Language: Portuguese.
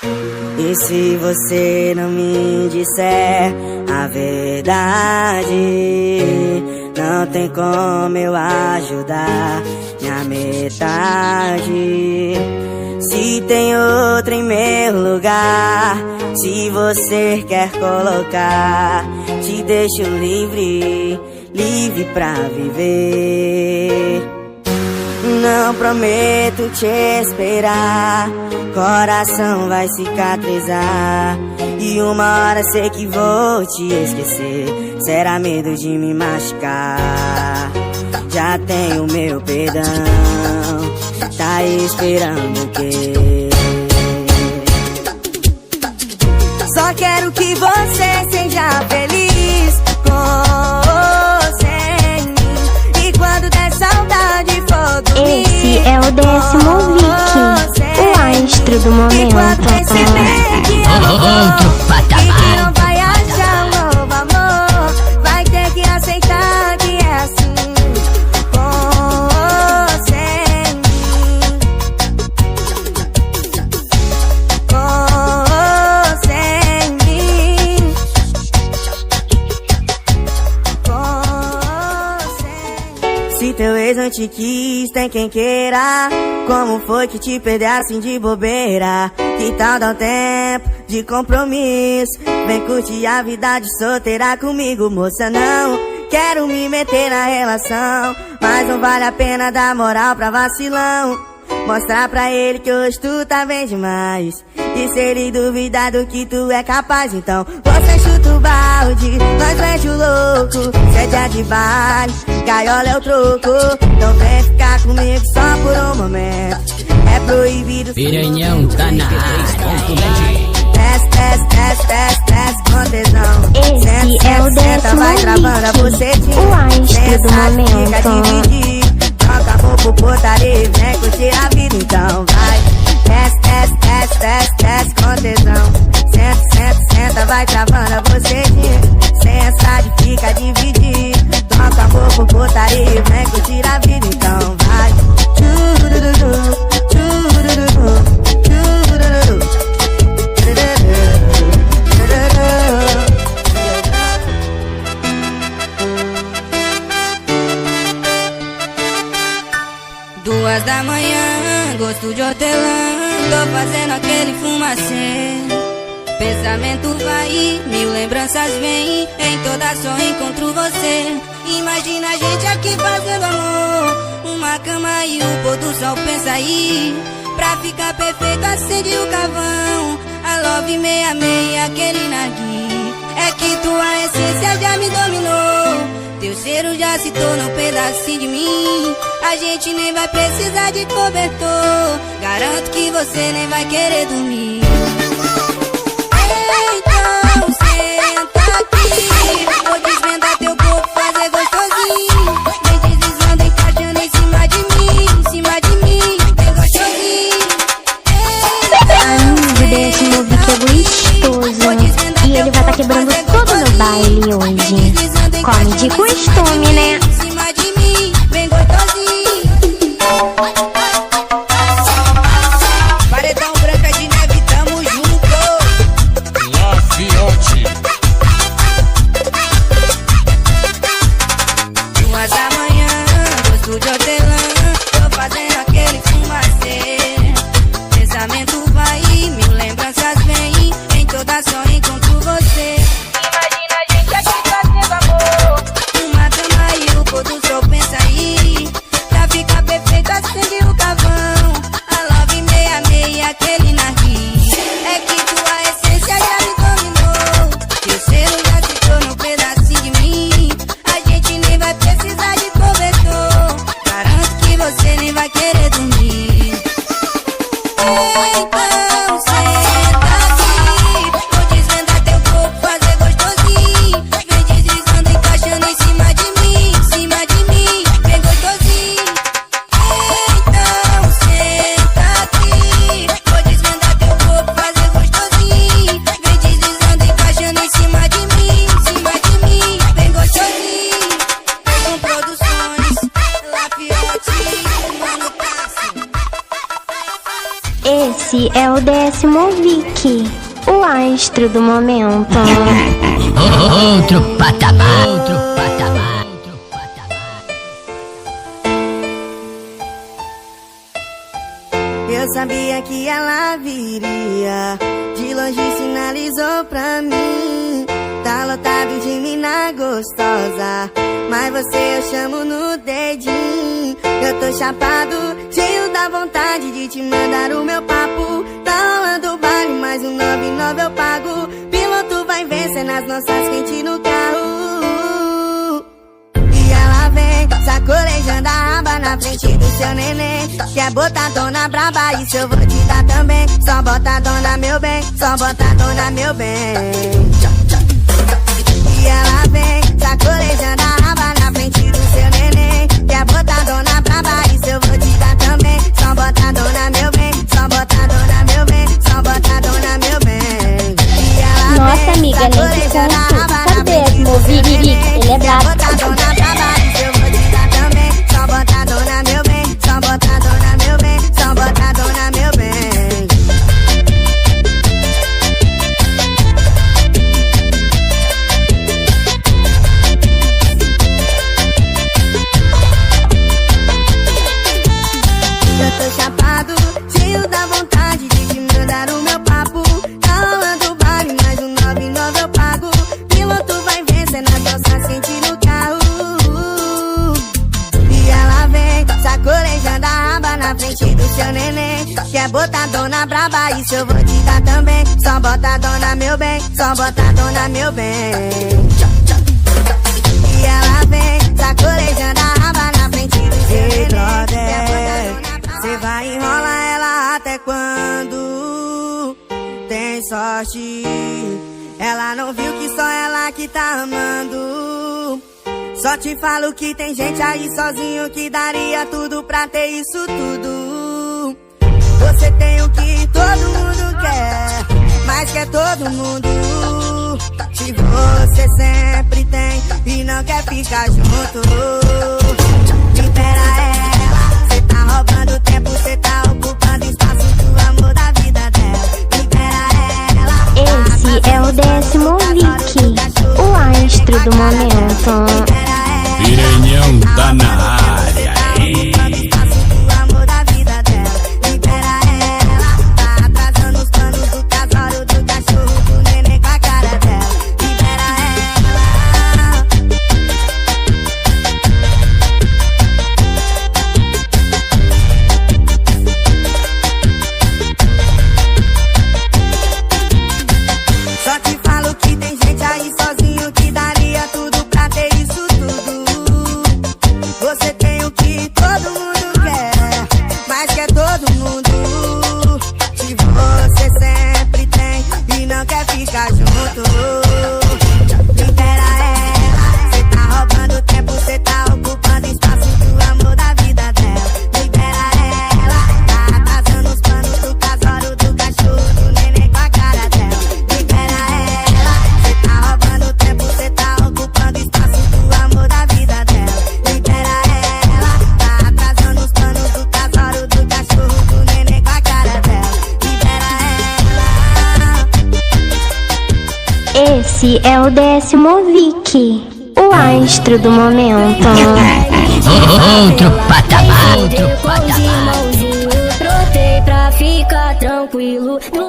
E se você não me disser a verdade, não tem como eu ajudar minha metade. Se tem outra em meu lugar, se você quer colocar, te deixo livre, livre pra viver. Não prometo te esperar, coração vai cicatrizar, e uma hora sei que vou te esquecer. Será medo de me machucar? Já tenho meu perdão, tá esperando o quê? Só quero que você seja feliz com sem mim. E quando der saudade for dormir, esse é o 10º Vicky, o astro do momento. Outro patamar. E não vai achar um novo amor, vai ter que aceitar que é assim. Se teu ex não te quis, tem quem queira. Como foi que te perdeu assim de bobeira? Que tal dar um tempo de compromisso? Vem curtir a vida de solteira comigo, moça. Não quero me meter na relação, mas não vale a pena dar moral pra vacilão. Mostrar pra ele que hoje tu tá bem demais, e se ele duvidar do que tu é capaz, então você chuta o balde, nós mete o louco. Se é dia de baile, gaiola é o troco. Então vem ficar comigo só por um momento, é proibido. Piranhão tá na área. Desce com tesão. Esse é o 10º vai travando a bucetinha, o astro do momento. Acabou por putaria, vem curtir a vida, então vai. Desce com tesão. Senta, vai travando a bucetinha. Sensa de fica dividir. Toca amor por putaria, vem curtir a vida, então vai. Tchurururu, tchurururu, tchurururu. Duas da manhã, gosto de hortelã, tô fazendo aquele fumacê. Pensamento vai, mil lembranças vêm, em toda só encontro você. Imagina a gente aqui fazendo amor, uma cama e o pôr do sol pensa aí. Pra ficar perfeito acende o carvão, a Love 66, aquele narguilé. É que tua essência já me dominou, teu cheiro já se tornou um pedacinho de mim. A gente nem vai precisar de cobertor, garanto que você nem vai querer dormir. Então senta aqui, vou desvendar teu corpo, fazer gostosinho. Vem deslizando, encaixando em cima de mim, bem gostosinho. Amigo, desse meu Vicky é gostoso, e ele vai tá quebrando tudo no baile hoje. Come de costume, né? Em cima de mim, bem gostosinho. Paredão Branca de Neve, tamo junto. Lafiote. 2 da manhã, gosto de hortelã, tô fazendo aquele fumacê. Pensamento vai, mil lembranças vêm, em toda só encontro você. Imagina a gente aqui fazendo amor, uma cama e o pôr do sol pensa aí. Pra ficar perfeito acende o carvão, a Love 66, aquele narguilé. É que tua essência já me dominou, teu cheiro já se tornou um pedacinho de mim. A gente nem vai precisar de cobertor, garanto que você nem vai querer dormir. Então senta aqui, vou desvendar teu corpo, fazer gostosinho. Vem deslizando, encaixando em cima de mim, bem gostosinho. Então senta aqui, vou desvendar teu corpo, fazer gostosinho. Vem deslizando, encaixando em cima de mim, bem gostosinho. Com produções, Lafiote, Mano Cássio. Esse é o décimo Vic, o astro do momento. Outro patamar, outro patamar, outro patamar. Eu sabia que ela viria, de longe sinalizou pra mim. Tá lotado de mina gostosa, mas você eu chamo no dedinho. Eu tô chapado, cheio da vontade de te mandar o meu papo. Tá rolando o baile, mais um 99 eu pago. Piloto vai vencer nas nossas quentes no carro. E ela vem, sacolejando a aba na frente do seu neném. Quer botar dona braba, isso eu vou te dar também. Só bota dona meu bem, só bota dona meu bem. E ela vem, sacolejando a aba na frente do seu neném. Quer botar dona braba, isso eu vou te dar também. Só bota dona meu bem, só bota dona meu bem, só bota dona meu bem. E ela Nossa, vem, amiga, nem te sacolejando a conto. aba Sabe na frente mesmo, do seu Viririca, neném. ele é Quer brabo. botar dona braba, isso eu vou te dar também. Só bota dona meu bem, só bota dona meu bem, só bota dona meu bem. Eu tô chapado, cheio da vontade de te mandar o meu papo. Tá rolando o baile, mais um 99 eu pago. Piloto vai vencer nas nossas quentes no carro. E ela vem, sacolejando a aba na frente do seu neném. Quer botar dona braba, isso eu vou te dar também. Só bota dona meu bem, só bota dona meu bem. E ela vem, sacolejando a aba na frente do seu neném. Cê vai enrolar ela até quando? Tem sorte, ela não viu que só ela que tá amando. Só te falo que tem gente aí sozinho que daria tudo pra ter isso tudo. Você tem o que todo mundo quer, mas quer todo mundo. Se você sempre tem e não quer ficar junto, libera ela. Cê tá roubando tempo, cê tá ocupando espaço do amor da vida dela. Libera ela. Esse é o décimo Vic, o astro do momento. Piranhão tá na área. Só te falo que tem gente aí sozinho que daria tudo pra ter isso tudo. Você tem o que todo mundo quer, mas quer todo mundo. Se você sempre tem e não quer ficar junto, libera ela. Cê tá roubando tempo, cê tá ocupando espaço do amor da vida dela. Libera ela, tá atrasando os planos do casório, do cachorro, do neném com a cara dela. Libera ela, cê tá roubando tempo, cê tá ocupando espaço do amor da vida dela. Libera ela, tá atrasando os planos do casório, do cachorro, do neném com a cara dela. Libera ela. Esse é o décimo Vic, o astro do momento. Outro patamar, outro patamar. Trotei pra ficar tranquilo.